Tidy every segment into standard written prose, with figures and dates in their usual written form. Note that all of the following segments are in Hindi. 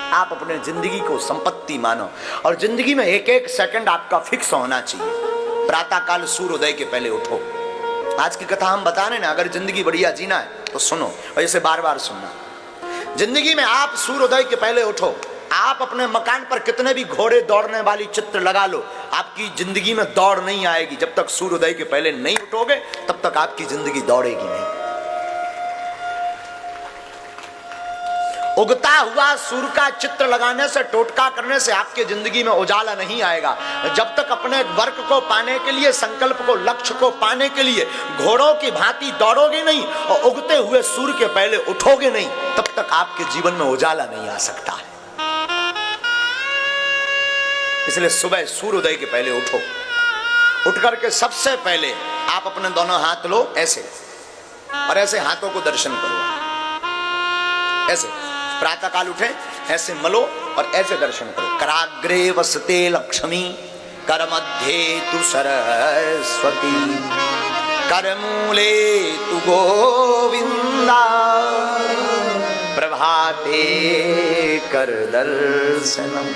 आप अपने जिंदगी को संपत्ति मानो और जिंदगी में एक एक सेकंड आपका फिक्स होना चाहिए। प्रातः काल सूर्योदय के पहले उठो। आज की कथा हम बता रहे ना, अगर जिंदगी बढ़िया जीना है तो सुनो और इसे बार बार सुनना। जिंदगी में आप सूर्योदय के पहले उठो। आप अपने मकान पर कितने भी घोड़े दौड़ने वाली चित्र लगा लो, आपकी जिंदगी में दौड़ नहीं आएगी। जब तक सूर्योदय के पहले नहीं उठोगे तब तक आपकी जिंदगी दौड़ेगी नहीं। उगता हुआ सूर्य का चित्र लगाने से, टोटका करने से आपके जिंदगी में उजाला नहीं आएगा। जब तक अपने वर्क को पाने के लिए, संकल्प को, लक्ष्य को पाने के लिए घोड़ों की भांति दौड़ोगे नहीं और उगते हुए सूर्य के पहले उठोगे नहीं, तब तक आपके जीवन में उजाला नहीं आ सकता है। इसलिए सुबह सूर्योदय के पहले उठो। उठ करके सबसे पहले आप अपने दोनों हाथ लो ऐसे, और ऐसे हाथों को दर्शन करो। ऐसे प्रातः काल उठे, ऐसे मलो और ऐसे दर्शन करो। कराग्रे वसते लक्ष्मी, कर मध्य तु सरस्वती, कर मूले तु गोविंदा, प्रभाते कर दर्शनम।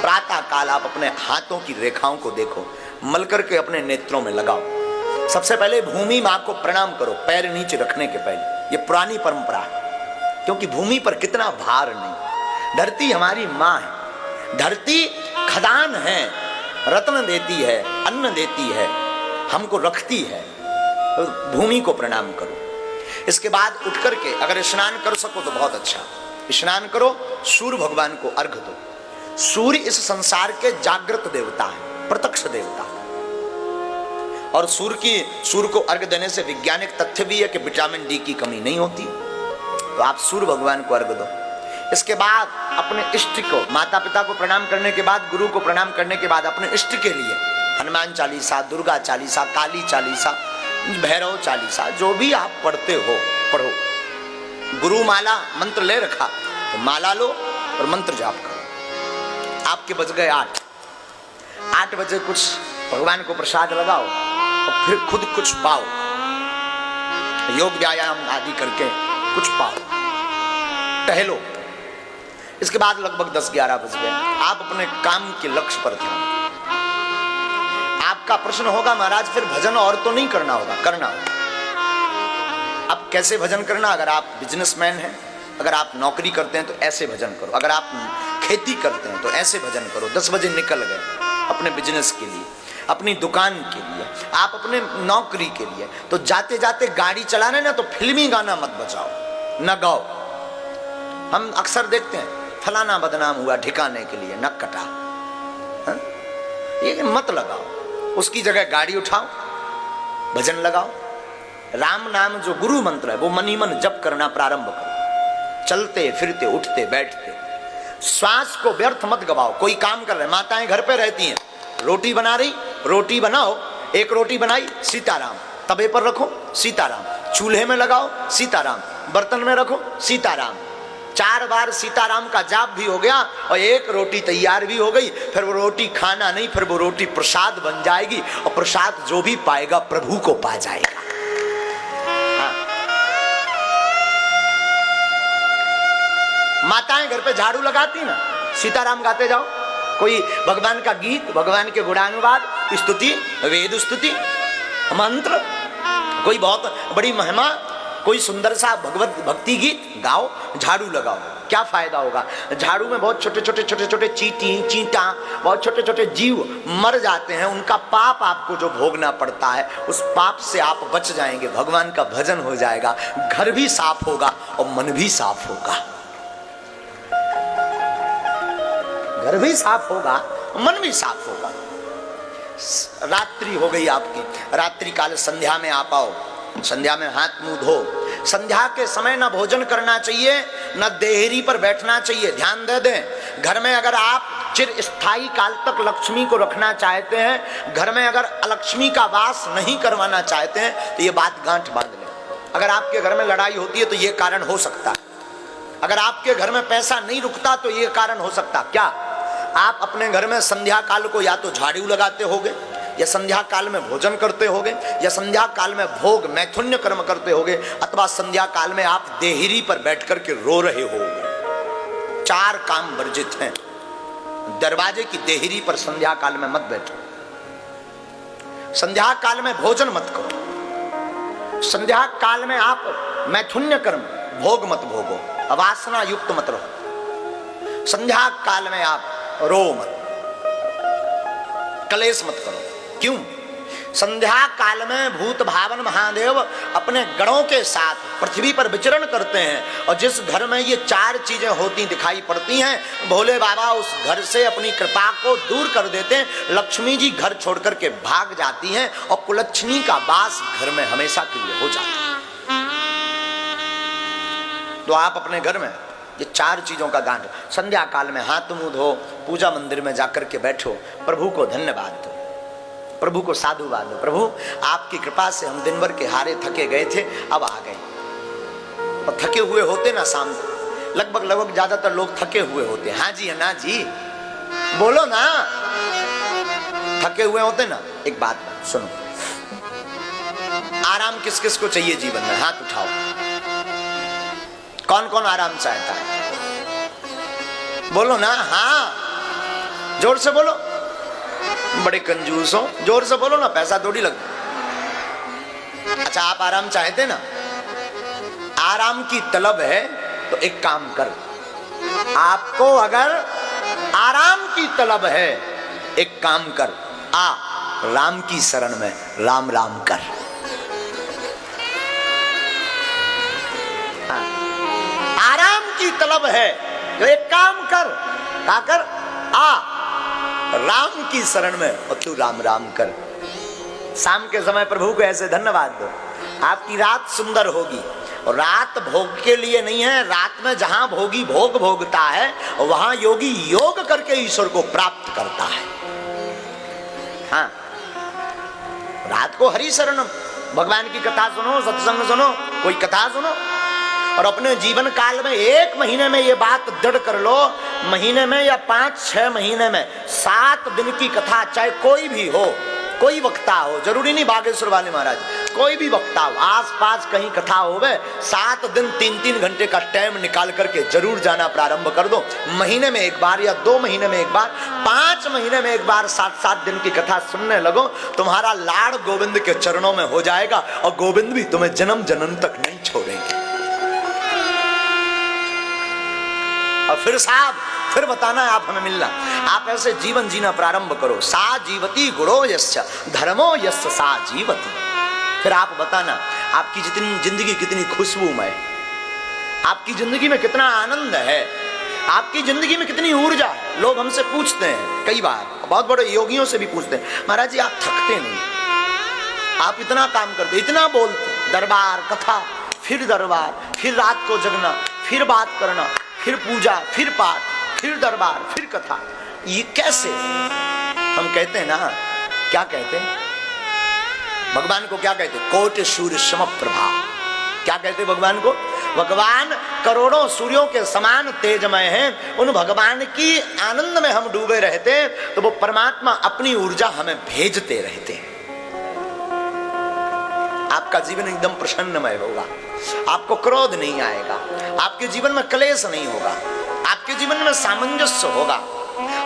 प्रातः काल आप अपने हाथों की रेखाओं को देखो, मल करके अपने नेत्रों में लगाओ। सबसे पहले भूमि मां को प्रणाम करो, पैर नीचे रखने के पहले। ये पुरानी परंपरा है, क्योंकि भूमि पर कितना भार नहीं। धरती हमारी मां है। धरती खदान है, रत्न देती है, अन्न देती है, हमको रखती है। तो भूमि को प्रणाम करो। इसके बाद उठ करके अगर स्नान कर सको तो बहुत अच्छा, स्नान करो। सूर्य भगवान को अर्घ दो। सूर्य इस संसार के जागृत देवता है, प्रत्यक्ष देवता। और सूर्य को अर्घ देने से वैज्ञानिक तथ्य भी है कि विटामिन डी की कमी नहीं होती। तो आप सूर्य भगवान को अर्घ दो। इसके बाद अपने इष्ट को, माता पिता को प्रणाम करने के बाद, गुरु को प्रणाम करने के बाद अपने इष्ट के लिए हनुमान चालीसा, दुर्गा चालीसा, काली चालीसा, भैरव चालीसा, जो भी आप पढ़ते हो पढ़ो। गुरु माला मंत्र ले रखा तो माला लो और मंत्र जाप करो। आपके बज गए 8 बजे कुछ भगवान को प्रसाद लगाओ और फिर खुद कुछ पाओ, योग व्यायाम आदि करके कुछ पाओ, टहलो। इसके बाद लगभग 10-11 बज गए, आप अपने काम के लक्ष्य पर ध्यान। आपका प्रश्न होगा महाराज फिर भजन और तो नहीं करना होगा? करना होगा। अब कैसे भजन करना? अगर आप बिजनेसमैन हैं, अगर आप नौकरी करते हैं तो ऐसे भजन करो। अगर आप खेती करते हैं तो ऐसे भजन करो। 10 बजे निकल गए अपने बिजनेस के लिए, अपनी दुकान के लिए, आप अपने नौकरी के लिए, तो जाते जाते गाड़ी चलाने ना तो फिल्मी गाना मत बजाओ, न गाओ। हम अक्सर देखते हैं फलाना बदनाम हुआ ठिकाने के लिए नक कटा, ये मत लगाओ। उसकी जगह गाड़ी उठाओ, भजन लगाओ। राम नाम जो गुरु मंत्र है वो मनी मन जप करना प्रारंभ करो। चलते फिरते उठते बैठते श्वास को व्यर्थ मत गवाओ। कोई काम कर रहे, माताएं घर पे रहती हैं, रोटी बना रही, रोटी बनाओ। एक रोटी बनाई, सीताराम। तवे पर रखो, सीताराम। चूल्हे में लगाओ, सीताराम। बर्तन में रखो, सीताराम। 4 बार सीताराम का जाप भी हो गया और एक रोटी तैयार भी हो गई। फिर वो रोटी खाना नहीं, फिर वो रोटी प्रसाद बन जाएगी और प्रसाद जो भी पाएगा प्रभु को पा जाएगा। हाँ। माताएं घर पे झाड़ू लगाती ना, सीताराम गाते जाओ। कोई भगवान का गीत, भगवान के गुणानुवाद, स्तुति, वेद स्तुति, मंत्र, कोई बहुत बड़ी महिमा, कोई सुंदर सा भगवत भक्ति गीत गाओ, झाड़ू लगाओ। क्या फायदा होगा? झाड़ू में बहुत छोटे छोटे चींटी, चींटा, बहुत छोटे छोटे जीव मर जाते हैं। उनका पाप आपको जो भोगना पड़ता है, उस पाप से आप बच जाएंगे। भगवान का भजन हो जाएगा, घर भी साफ होगा और मन भी साफ होगा। घर भी साफ होगा, मन भी साफ होगा। रात्रि हो गई आपकी, रात्रि काल संध्या में आप आओ। संध्या में हाथ मुंह धो। संध्या के समय ना भोजन करना चाहिए, ना देहरी पर बैठना चाहिए। ध्यान दे दें, घर में अगर आप चिर स्थायी काल तक लक्ष्मी को रखना चाहते हैं, घर में अगर अलक्ष्मी का वास नहीं करवाना चाहते हैं, तो ये बात गांठ बांध लें। अगर आपके घर में लड़ाई होती है तो ये कारण हो सकता है। अगर आपके घर में पैसा नहीं रुकता तो ये कारण हो सकता। क्या आप अपने घर में संध्या काल को या तो झाड़ू लगाते होगे, या संध्या काल में भोजन करते होगे, या संध्या काल में भोग मैथुन्य कर्म करते होगे, अथवा संध्या काल में आप देहरी पर बैठ कर के रो रहे होगे। चार काम वर्जित हैं। दरवाजे की देहरी पर संध्या काल में मत बैठो, संध्या काल में भोजन मत करो, संध्या काल में आप मैथुन्य कर्म भोग मत भोगो, अवासना युक्त मत रहो, संध्या काल में आप रो मत, कलेश मत करो। क्यों? संध्या काल में भूत भावन महादेव अपने गणों के साथ पृथ्वी पर विचरण करते हैं, और जिस घर में ये चार चीजें होती दिखाई पड़ती हैं, भोले बाबा उस घर से अपनी कृपा को दूर कर देते हैं। लक्ष्मी जी घर छोड़ करके भाग जाती हैं और कुलच्छनी का वास घर में हमेशा के लिए हो जाता है। तो आप अपने घर में ये चार चीजों का गांठ, संध्या काल में हाथ मुंह धो, पूजा मंदिर में जाकर के बैठो, प्रभु को धन्यवाद दो, प्रभु को साधुवाद दो। प्रभु आपकी कृपा से हम दिन भर के हारे थके गए थे, अब आ गए। और थके हुए होते ना शाम को, लगभग ज्यादातर लोग थके हुए होते। हाँ जी, ना जी, बोलो ना, थके हुए होते ना। एक बात सुनो, आराम किस किस को चाहिए जीवन में? हाथ उठाओ, कौन कौन आराम चाहता है? बोलो ना, हाँ जोर से बोलो। बड़े कंजूस हो, जोर से बोलो ना, पैसा थोड़ी लगता। अच्छा, आप आराम चाहते ना? आराम की तलब है तो एक काम कर, आपको अगर आराम की तलब है, एक काम कर, आ राम की शरण में राम राम कर। आराम की तलब है तो एक काम कर, क्या कर? आ राम की शरण में और तू राम राम कर। शाम के समय प्रभु को ऐसे धन्यवाद दो, आपकी रात सुंदर होगी। और रात भोग के लिए नहीं है, रात में जहां भोगी भोग भोगता है वहां योगी योग करके ईश्वर को प्राप्त करता है। हाँ, रात को हरि शरण, भगवान की कथा सुनो, सत्संग सुनो, कोई कथा सुनो, और अपने जीवन काल में एक महीने में ये बात दृढ़ कर लो, महीने में या 5-6 महीने में 7 दिन की कथा, चाहे कोई भी हो, कोई वक्ता हो, जरूरी नहीं बागेश्वर वाले महाराज, कोई भी वक्ता हो, आसपास कहीं कथा होवे, 7 दिन 3-3 घंटे का टाइम निकाल करके जरूर जाना प्रारंभ कर दो। महीने में एक बार या 2 महीने में एक बार, 5 महीने में एक बार 7-7 दिन की कथा सुनने लगो, तुम्हारा लाड़ गोविंद के चरणों में हो जाएगा और गोविंद भी तुम्हें जन्म जन्म तक नहीं छोड़ेंगे। और फिर साहब, फिर बताना है आप हमें मिलना। आप ऐसे जीवन जीना प्रारंभ करो। सा जीवती गुणो यस्य धर्मो यस्य सा जीवती। फिर आप बताना आपकी जितनी जिंदगी कितनी खुशबूमय, आपकी जिंदगी में कितना आनंद है, आपकी जिंदगी में कितनी ऊर्जा है। लोग हमसे पूछते हैं, कई बार बहुत बड़े योगियों से भी पूछते हैं, महाराज जी आप थकते नहीं, आप इतना काम करते, इतना बोलते, दरबार कथा, फिर दरबार, फिर रात को जगना, फिर बात करना, फिर पूजा, फिर पाठ, फिर दरबार, फिर कथा, ये कैसे? हम कहते हैं ना, क्या कहते हैं भगवान को? क्या कहते? कोटि सूर्य सम प्रभा। क्या कहते भगवान को? भगवान करोड़ों सूर्यों के समान तेजमय हैं। उन भगवान की आनंद में हम डूबे रहते तो वो परमात्मा अपनी ऊर्जा हमें भेजते रहते हैं। आपका जीवन एकदम प्रसन्नमय होगा, आपको क्रोध नहीं आएगा, आपके जीवन में क्लेश नहीं होगा, आपके जीवन में सामंजस्य होगा,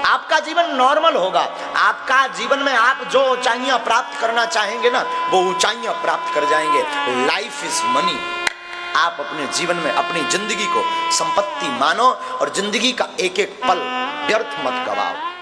आपका जीवन नॉर्मल होगा। आपका जीवन में आप जो ऊंचाइयां प्राप्त करना चाहेंगे ना, वो ऊंचाइयां प्राप्त कर जाएंगे। Life is money. आप अपने जीवन में अपनी जिंदगी को संपत्ति मानो और जिंदगी का एक एक पल व्यर्थ मत गवाओ।